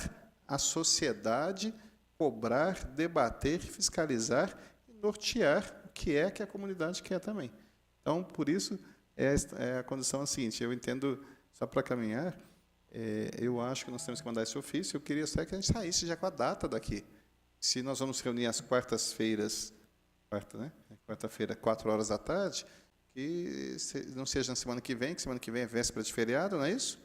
[SPEAKER 3] a sociedade, cobrar, debater, fiscalizar e nortear o que é que a comunidade quer também. Então, por isso, é a condição seguinte, eu entendo, só para caminhar, eu acho que nós temos que mandar esse ofício, eu queria só que a gente saísse já com a data daqui. Se nós vamos reunir às quartas-feiras, quarta-feira, 4h, que não seja na semana que vem é véspera de feriado, não é isso?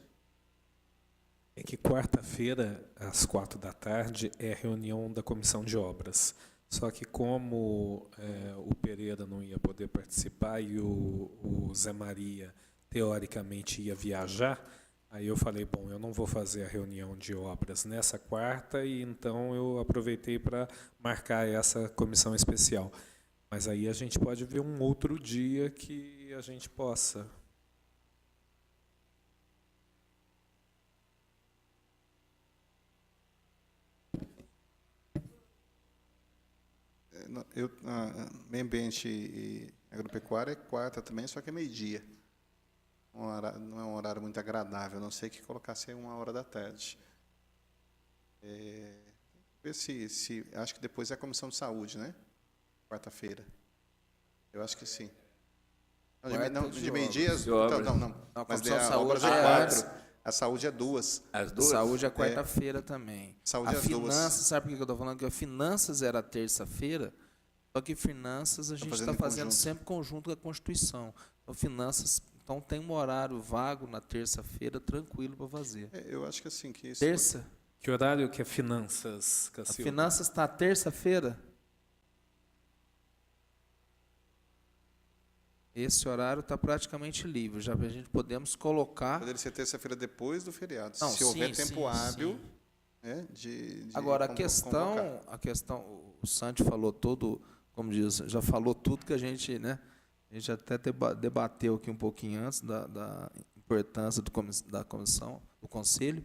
[SPEAKER 1] É que quarta-feira, às 4h, é a reunião da Comissão de Obras. Só que como o Pereira não ia poder participar e o Zé Maria, teoricamente, ia viajar, aí eu falei, bom, eu não vou fazer a reunião de obras nessa quarta, e então eu aproveitei para marcar essa comissão especial. Mas aí a gente pode ver um outro dia que a gente possa.
[SPEAKER 3] Meio ambiente e agropecuária é quarta também, só que é meio-dia. Não é um horário muito agradável, a não sei que colocasse 1h. Ver se acho que depois é a Comissão de Saúde, né? Quarta-feira. Eu acho que sim. Não, de meio-dia? Não.
[SPEAKER 2] Mas
[SPEAKER 3] a obras é 4. A saúde é 2.
[SPEAKER 4] As duas?
[SPEAKER 2] Saúde é quarta-feira também.
[SPEAKER 3] Saúde
[SPEAKER 2] a
[SPEAKER 3] é 2.
[SPEAKER 2] finanças, sabe por que eu estou falando? Que a finanças era terça-feira, só que finanças a gente está fazendo sempre conjunto com a Constituição. Então, finanças, então tem um horário vago na terça-feira, tranquilo para fazer.
[SPEAKER 3] Eu acho que assim que isso.
[SPEAKER 2] Terça?
[SPEAKER 1] Que horário que é finanças,
[SPEAKER 2] A
[SPEAKER 1] Cacilda?
[SPEAKER 2] finanças está terça-feira? Esse horário está praticamente livre, já a gente podemos colocar.
[SPEAKER 3] Poderia ser terça-feira depois do feriado,
[SPEAKER 2] Não,
[SPEAKER 3] se houver
[SPEAKER 2] sim,
[SPEAKER 3] tempo hábil. Né, de
[SPEAKER 2] Agora, a
[SPEAKER 3] convocar.
[SPEAKER 2] questão, o Santi falou todo, como diz, já falou tudo que a gente, né? A gente até debateu aqui um pouquinho antes da importância da comissão, do conselho,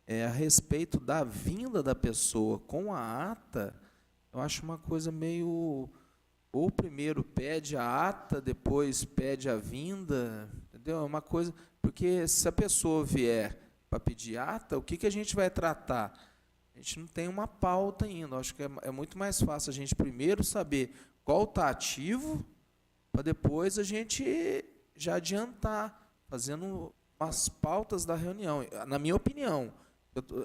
[SPEAKER 2] a respeito da vinda da pessoa com a ata. Eu acho uma coisa meio, ou primeiro pede a ata, depois pede a vinda, entendeu? É uma coisa, porque se a pessoa vier para pedir ata, o que a gente vai tratar? A gente não tem uma pauta ainda. Acho que é muito mais fácil a gente primeiro saber qual está ativo, para depois a gente já adiantar, fazendo as pautas da reunião. Na minha opinião,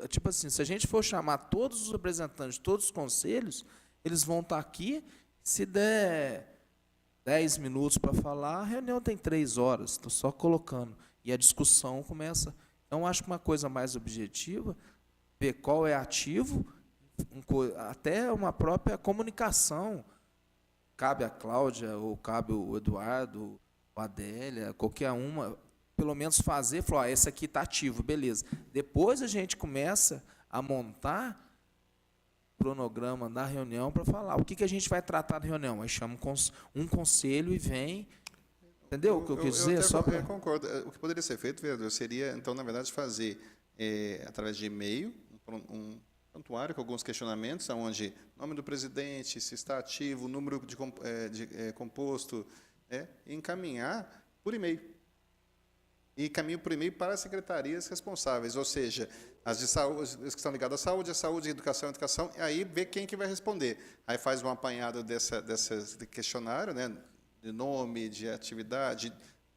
[SPEAKER 2] tipo assim, se a gente for chamar todos os representantes de todos os conselhos, eles vão estar aqui, se der 10 minutos para falar, a reunião tem 3 horas, estou só colocando, e a discussão começa. Então, acho que uma coisa mais objetiva, ver qual é ativo, até uma própria comunicação. Cabe a Cláudia, ou cabe o Eduardo, a Adélia, qualquer uma, pelo menos fazer, falar, esse aqui está ativo, beleza. Depois a gente começa a montar o cronograma da reunião para falar o que a gente vai tratar na reunião. Aí chama um conselho e vem. Entendeu o que eu quis dizer?
[SPEAKER 3] Eu concordo. O que poderia ser feito, vereador, seria, então, na verdade, fazer, através de e-mail, prontuário com alguns questionamentos, onde nome do presidente, se está ativo, número composto, e encaminhar por e-mail. E encaminho por e-mail para as secretarias responsáveis, ou seja, as de saúde, as que estão ligadas à saúde, educação, e aí vê quem que vai responder. Aí faz um apanhado de questionário, né, de nome, de atividade,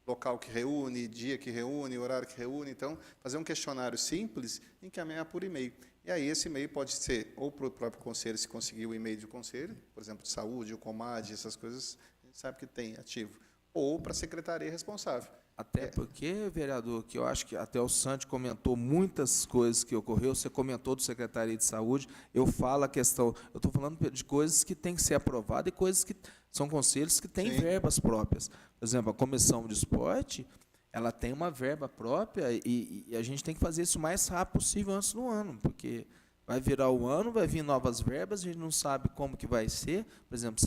[SPEAKER 3] local que reúne, dia que reúne, horário que reúne. Então, fazer um questionário simples e encaminhar por e-mail. E aí esse e-mail pode ser ou para o próprio conselho, se conseguir o e-mail do conselho, por exemplo, de saúde, o Comad, essas coisas, a gente sabe que tem ativo, ou para a secretaria responsável.
[SPEAKER 2] Até porque, vereador, que eu acho que até o Santi comentou muitas coisas que ocorreu, você comentou do Secretaria de Saúde, eu falo a questão, eu estou falando de coisas que têm que ser aprovadas e coisas que são conselhos que têm
[SPEAKER 3] Sim.
[SPEAKER 2] verbas próprias. Por exemplo, a Comissão de Esporte, ela tem uma verba própria e a gente tem que fazer isso o mais rápido possível antes do ano, porque vai virar o ano, vai vir novas verbas, a gente não sabe como que vai ser. Por exemplo,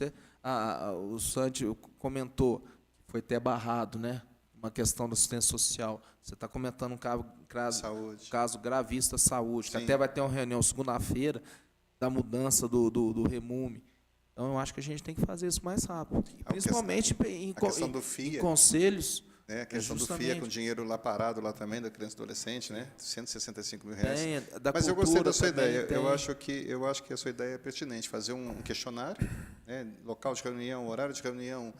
[SPEAKER 2] o Santi comentou, foi até barrado, né? Uma questão da assistência social. Você está comentando um caso gravíssimo da saúde, que
[SPEAKER 3] Sim.
[SPEAKER 2] até vai ter uma reunião segunda-feira da mudança do remume. Então, eu acho que a gente tem que fazer isso mais rápido. Principalmente em
[SPEAKER 3] questão do FIA,
[SPEAKER 2] conselhos.
[SPEAKER 3] né, a questão do FIA com dinheiro lá parado, lá também, da criança e adolescente, né? R$165 mil. Mas eu gostei da sua ideia. Eu acho que a sua ideia é pertinente. Fazer um questionário, né, local de reunião, horário de reunião,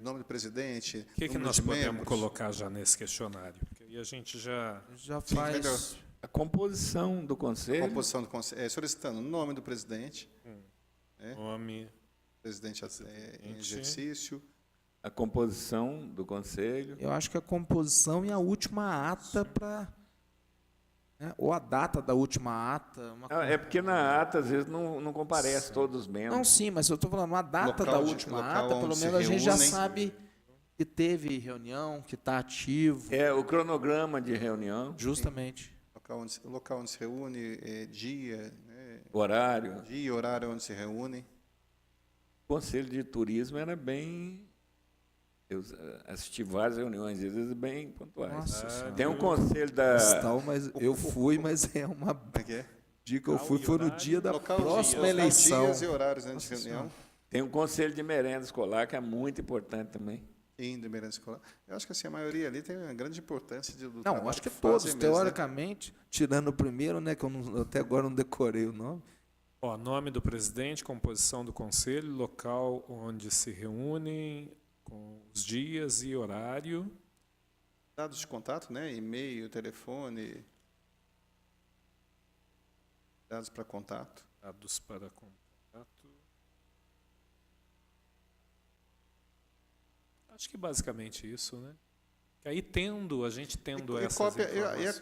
[SPEAKER 3] nome do presidente.
[SPEAKER 1] O que nós podemos colocar já nesse questionário? Porque aí a gente já
[SPEAKER 2] faz
[SPEAKER 4] a composição do conselho.
[SPEAKER 3] A composição do conselho, solicitando o nome do presidente,
[SPEAKER 1] nome,
[SPEAKER 3] presidente em exercício.
[SPEAKER 4] A composição do conselho.
[SPEAKER 2] Eu acho que a composição e a última ata para... ou a data da última ata.
[SPEAKER 4] É porque na ata, às vezes, não comparece todos os membros.
[SPEAKER 2] Não, sim, mas eu estou falando, a data da última ata, pelo menos a gente já sabe que teve reunião, que está ativo.
[SPEAKER 4] O cronograma de reunião.
[SPEAKER 2] Justamente.
[SPEAKER 3] Local onde se reúne, dia, né,
[SPEAKER 4] horário.
[SPEAKER 3] Dia e horário onde se reúne.
[SPEAKER 4] O Conselho de Turismo era bem... Eu assisti várias reuniões, às vezes bem pontuais.
[SPEAKER 2] Nossa,
[SPEAKER 4] tem um conselho da...
[SPEAKER 2] mas eu fui, mas é uma... dia que eu fui foi no dia da próxima eleição.
[SPEAKER 3] Dias e horários, né, de reunião.
[SPEAKER 4] Tem um conselho de merenda escolar, que é muito importante também.
[SPEAKER 3] De merenda escolar. Eu acho que assim, a maioria ali tem uma grande importância do
[SPEAKER 2] Não,
[SPEAKER 3] trabalho
[SPEAKER 2] acho que
[SPEAKER 3] fazem
[SPEAKER 2] todos,
[SPEAKER 3] mesmo,
[SPEAKER 2] teoricamente, tirando o primeiro, né, que eu até agora não decorei o nome.
[SPEAKER 1] Nome do presidente, composição do conselho, local onde se reúnem, com os dias e horário.
[SPEAKER 3] Dados de contato, né? E-mail, telefone. Dados para contato.
[SPEAKER 1] Dados para contato. Acho que basicamente isso, né? Que aí a gente tendo essas informações...
[SPEAKER 3] E a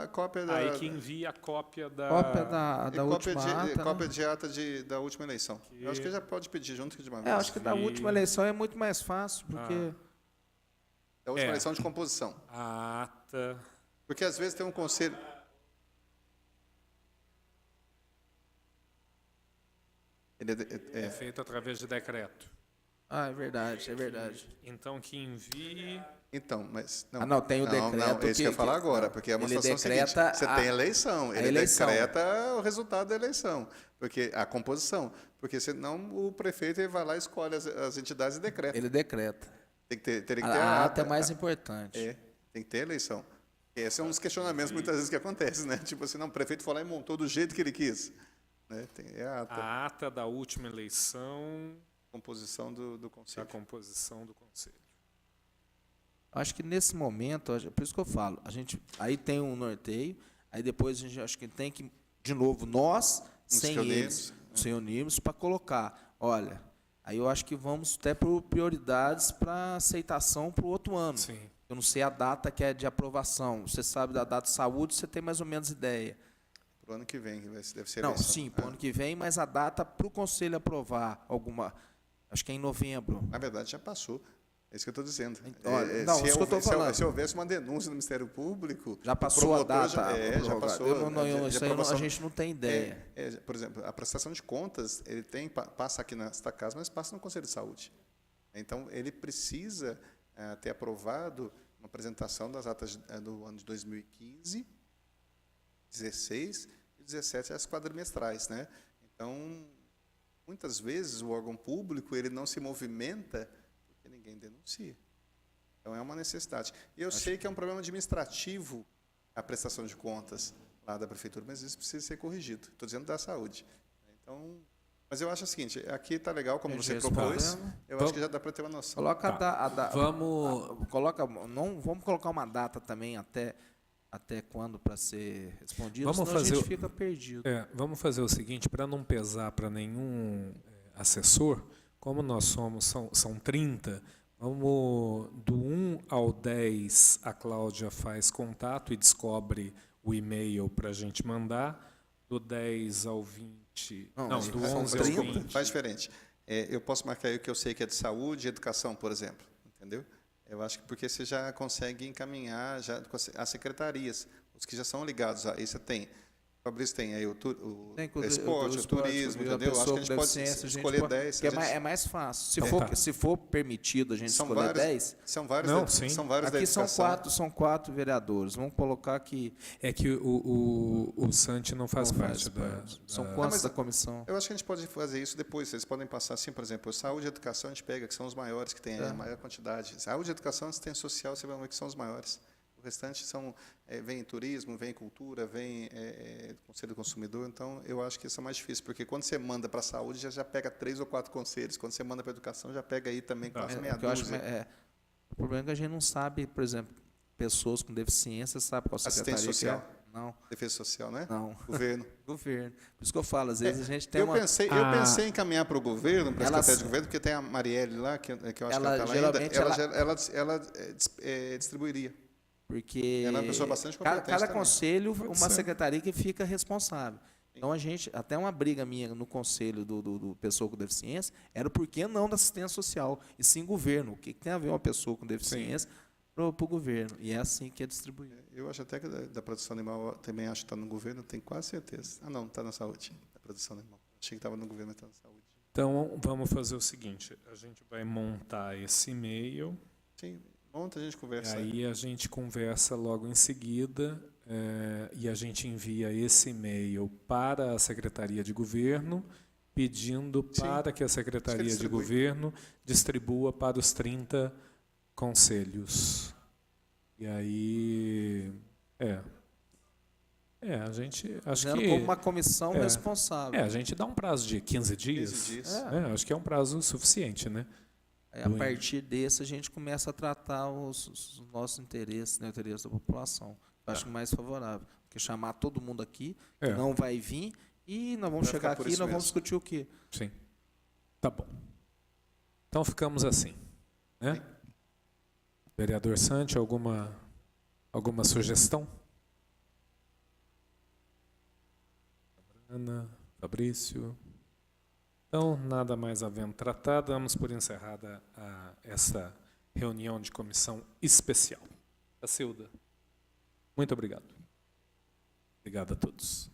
[SPEAKER 3] cópia da...
[SPEAKER 1] Aí que envia a cópia da...
[SPEAKER 2] da última ata.
[SPEAKER 3] Cópia de ata da última eleição. Eu acho que já pode pedir junto de uma vez.
[SPEAKER 2] Acho que da última eleição é muito mais fácil, porque...
[SPEAKER 3] Da última eleição de composição.
[SPEAKER 1] A ata...
[SPEAKER 3] Porque às vezes tem um conselho...
[SPEAKER 1] É feito através de decreto.
[SPEAKER 2] É verdade, é verdade.
[SPEAKER 1] Então, que envie...
[SPEAKER 3] Então, mas...
[SPEAKER 2] Não, tem o decreto...
[SPEAKER 3] Não, é isso que eu ia falar agora, porque é uma situação seguinte. Você tem eleição, ele decreta o resultado da eleição, porque a composição, porque senão o prefeito ele vai lá, escolhe as entidades e decreta.
[SPEAKER 2] Ele decreta.
[SPEAKER 3] Teria que ter
[SPEAKER 2] a ata é mais importante.
[SPEAKER 3] Tem que ter eleição. Esse é um dos questionamentos muitas vezes que acontece, né? Tipo assim, não, o prefeito foi lá e montou do jeito que ele quis. Né?
[SPEAKER 1] A ata da última eleição...
[SPEAKER 3] Composição do conselho.
[SPEAKER 1] A composição do conselho.
[SPEAKER 2] Acho que nesse momento, por isso que eu falo, aí tem um norteio, aí depois a gente acho que tem que, de novo, nós, sem eles, nos reunirmos para colocar, olha, aí eu acho que vamos até por prioridades para aceitação para o outro ano.
[SPEAKER 1] Sim.
[SPEAKER 2] Eu não sei a data que é de aprovação, você sabe da data de saúde, você tem mais ou menos ideia.
[SPEAKER 3] Para o ano que vem, deve ser eleição.
[SPEAKER 2] Não, sim, para o ano que vem, mas a data para o conselho aprovar alguma... Acho que é em novembro.
[SPEAKER 3] Na verdade, já passou. É isso que eu estou dizendo.
[SPEAKER 2] Isso que eu estou falando.
[SPEAKER 3] Se houvesse uma denúncia no Ministério Público...
[SPEAKER 2] Já passou a data.
[SPEAKER 3] Já passou.
[SPEAKER 2] A gente não tem ideia.
[SPEAKER 3] Por exemplo, a prestação de contas, ele passa aqui nesta casa, mas passa no Conselho de Saúde. Então, ele precisa ter aprovado uma apresentação das atas do ano de 2015, 16, e 17 as quadrimestrais, né? Então, muitas vezes o órgão público ele não se movimenta porque ninguém denuncia. Então, é uma necessidade. E eu sei que é um problema administrativo a prestação de contas lá da prefeitura, mas isso precisa ser corrigido. Estou dizendo da saúde. Então, mas eu acho o seguinte, aqui está legal como você propôs, eu acho que já dá para ter uma noção.
[SPEAKER 2] Coloca
[SPEAKER 1] Vamos
[SPEAKER 2] vamos colocar uma data também até quando para ser respondido,
[SPEAKER 1] Vamos
[SPEAKER 2] senão
[SPEAKER 1] fazer
[SPEAKER 2] a gente fica perdido.
[SPEAKER 1] vamos fazer o seguinte, para não pesar para nenhum assessor, como nós são 30, vamos do 1 ao 10, a Cláudia faz contato e descobre o e-mail para a gente mandar, do 10 ao 20, do 11 ao 20.
[SPEAKER 3] Faz diferente. Eu posso marcar aí o que eu sei que é de saúde e educação, por exemplo, entendeu? Eu acho que porque você já consegue encaminhar já as secretarias, os que já são ligados a isso tem. O Fabrício tem aí o esporte, o turismo, entendeu? Acho que a gente pode escolher 10.
[SPEAKER 2] Que é mais fácil. Se for permitido a gente escolher 10...
[SPEAKER 3] São vários.
[SPEAKER 1] Não, sim.
[SPEAKER 3] São vários da
[SPEAKER 2] Aqui
[SPEAKER 3] educação.
[SPEAKER 2] são quatro vereadores. Vamos colocar que...
[SPEAKER 1] É que o Santi não faz parte da...
[SPEAKER 2] São quantos da comissão?
[SPEAKER 3] Eu acho que a gente pode fazer isso depois. Vocês podem passar assim, por exemplo, saúde e educação a gente pega, que são os maiores, que tem a maior quantidade. Saúde, educação, assistência social, você vai ver que são os maiores. O restante vem turismo, vem cultura, vem conselho do consumidor. Então, eu acho que isso é mais difícil, porque quando você manda para a saúde, já pega 3 ou 4 conselhos. Quando você manda para a educação, já pega aí também quase meia dúzia.
[SPEAKER 2] O problema é que a gente não sabe, por exemplo, pessoas com deficiência, sabe qual secretaria
[SPEAKER 3] Assistência social?
[SPEAKER 2] que é? Não.
[SPEAKER 3] Defesa social, né?
[SPEAKER 2] Não.
[SPEAKER 3] Governo.
[SPEAKER 2] Governo. Por isso que eu falo, às vezes a gente tem
[SPEAKER 3] eu pensei em encaminhar para o governo, para a Secretaria de Governo, porque tem a Marielle lá, que eu acho que ela está lá ainda, ela distribuiria.
[SPEAKER 2] Porque
[SPEAKER 3] ela é uma pessoa bastante competente
[SPEAKER 2] cada
[SPEAKER 3] também.
[SPEAKER 2] conselho, uma secretaria que fica responsável. Então, a gente, até uma briga minha no conselho do pessoa com deficiência, era o porquê não da assistência social, e sim governo. O que tem a ver uma pessoa com deficiência para o governo? E é assim que é distribuído.
[SPEAKER 3] Eu acho até que da produção animal, também acho que está no governo, tenho quase certeza. Ah, não, está na saúde, da produção animal. Achei que estava no governo, mas está na saúde.
[SPEAKER 1] Então, vamos fazer o seguinte, a gente vai montar esse e-mail.
[SPEAKER 3] Sim, monta, a gente conversa.
[SPEAKER 1] Aí a gente conversa logo em seguida e a gente envia esse e-mail para a Secretaria de Governo, pedindo para que a Secretaria de Governo distribua para os 30 conselhos. E aí... a gente... Acho que
[SPEAKER 2] como uma comissão responsável.
[SPEAKER 1] a gente dá um prazo de 15 dias.
[SPEAKER 3] 15 dias.
[SPEAKER 1] Acho que é um prazo suficiente, né?
[SPEAKER 2] A partir desse, a gente começa a tratar os nossos interesses, né, o interesse da população. Eu acho mais favorável. Porque chamar todo mundo aqui, que não vai vir, e nós vamos chegar aqui e nós vamos discutir o quê?
[SPEAKER 1] Sim. Tá bom. Então, ficamos assim. Né? Vereador Santi, alguma sugestão? Ana, Fabrício... Então, nada mais havendo tratado, damos por encerrada essa reunião de comissão especial. Cacilda, muito obrigado. Obrigado a todos.